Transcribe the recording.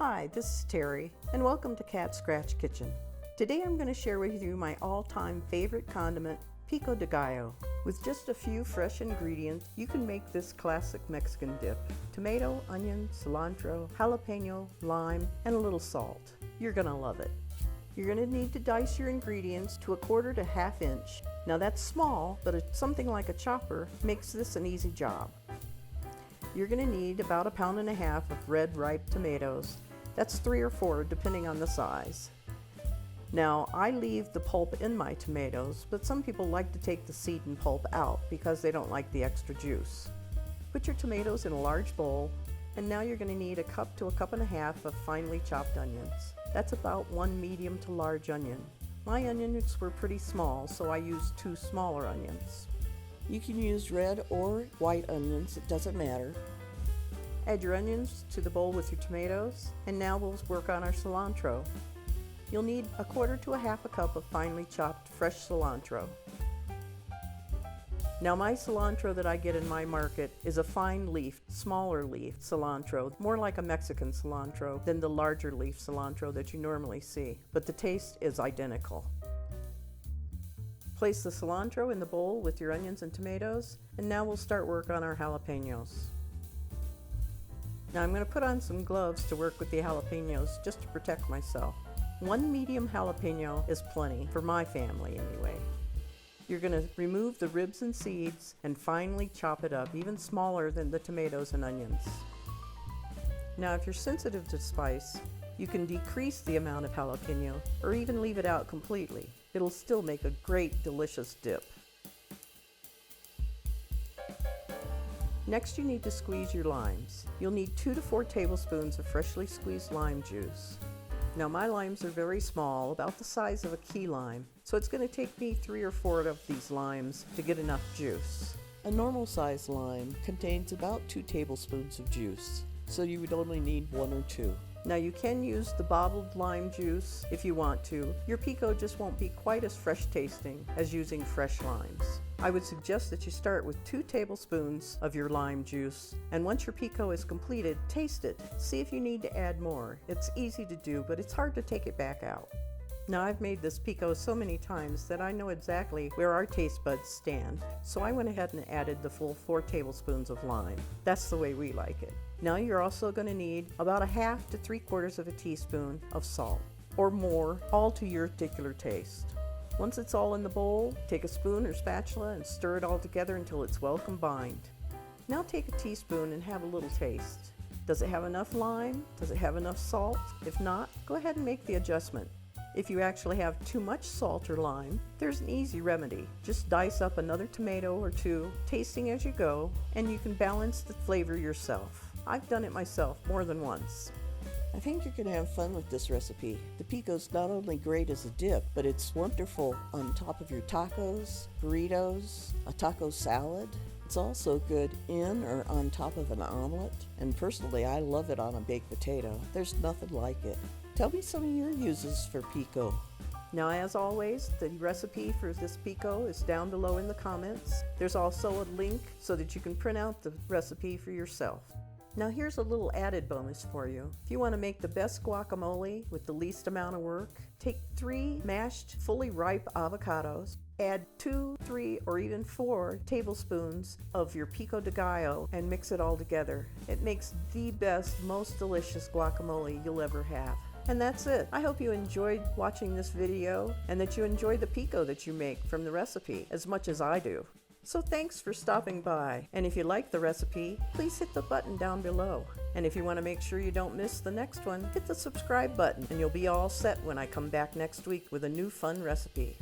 Hi, this is Terry, and welcome to Cat Scratch Kitchen. Today I'm going to share with you my all-time favorite condiment, Pico de Gallo. With just a few fresh ingredients, you can make this classic Mexican dip. Tomato, onion, cilantro, jalapeño, lime, and a little salt. You're going to love it. You're going to need to dice your ingredients to 1/4 to 1/2 inch. Now that's small, but something like a chopper makes this an easy job. You're going to need about 1.5 pounds of red ripe tomatoes. That's 3 or 4 depending on the size. Now I leave the pulp in my tomatoes, but some people like to take the seed and pulp out because they don't like the extra juice. Put your tomatoes in a large bowl, and now you're going to need 1 cup to 1.5 cups of finely chopped onions. That's about 1 medium to large onion. My onions were pretty small, so I used 2 smaller onions. You can use red or white onions, it doesn't matter. Add your onions to the bowl with your tomatoes, and now we'll work on our cilantro. You'll need 1/4 to 1/2 cup of finely chopped fresh cilantro. Now my cilantro that I get in my market is a fine leaf, smaller leaf cilantro, more like a Mexican cilantro than the larger leaf cilantro that you normally see, but the taste is identical. Place the cilantro in the bowl with your onions and tomatoes, and now we'll start work on our jalapeños. Now I'm going to put on some gloves to work with the jalapeños just to protect myself. 1 medium jalapeno is plenty, for my family anyway. You're going to remove the ribs and seeds and finely chop it up, even smaller than the tomatoes and onions. Now if you're sensitive to spice, you can decrease the amount of jalapeno or even leave it out completely. It'll still make a great, delicious dip. Next, you need to squeeze your limes. You'll need 2 to 4 tablespoons of freshly squeezed lime juice. Now my limes are very small, about the size of a key lime, so it's going to take me 3 or 4 of these limes to get enough juice. A normal size lime contains about 2 tablespoons of juice, so you would only need 1 or 2. Now you can use the bottled lime juice if you want to. Your pico just won't be quite as fresh tasting as using fresh limes. I would suggest that you start with 2 tablespoons of your lime juice, and once your pico is completed, taste it. See if you need to add more. It's easy to do, but it's hard to take it back out. Now I've made this pico so many times that I know exactly where our taste buds stand, so I went ahead and added the full 4 tablespoons of lime. That's the way we like it. Now you're also going to need about 1/2 to 3/4 of a teaspoon of salt, or more, all to your particular taste. Once it's all in the bowl, take a spoon or spatula and stir it all together until it's well combined. Now take a teaspoon and have a little taste. Does it have enough lime? Does it have enough salt? If not, go ahead and make the adjustment. If you actually have too much salt or lime, there's an easy remedy. Just dice up another tomato or 2, tasting as you go, and you can balance the flavor yourself. I've done it myself more than once. I think you're going to have fun with this recipe. The pico's not only great as a dip, but it's wonderful on top of your tacos, burritos, a taco salad. It's also good in or on top of an omelet, and personally I love it on a baked potato. There's nothing like it. Tell me some of your uses for pico. Now as always, the recipe for this pico is down below in the comments. There's also a link so that you can print out the recipe for yourself. Now here's a little added bonus for you. If you want to make the best guacamole with the least amount of work, take 3 mashed, fully ripe avocados, add 2, 3, or even 4 tablespoons of your Pico de Gallo and mix it all together. It makes the best, most delicious guacamole you'll ever have. And that's it. I hope you enjoyed watching this video and that you enjoy the pico that you make from the recipe as much as I do. So thanks for stopping by, and if you like the recipe, please hit the button down below. And if you want to make sure you don't miss the next one, hit the subscribe button and you'll be all set when I come back next week with a new fun recipe.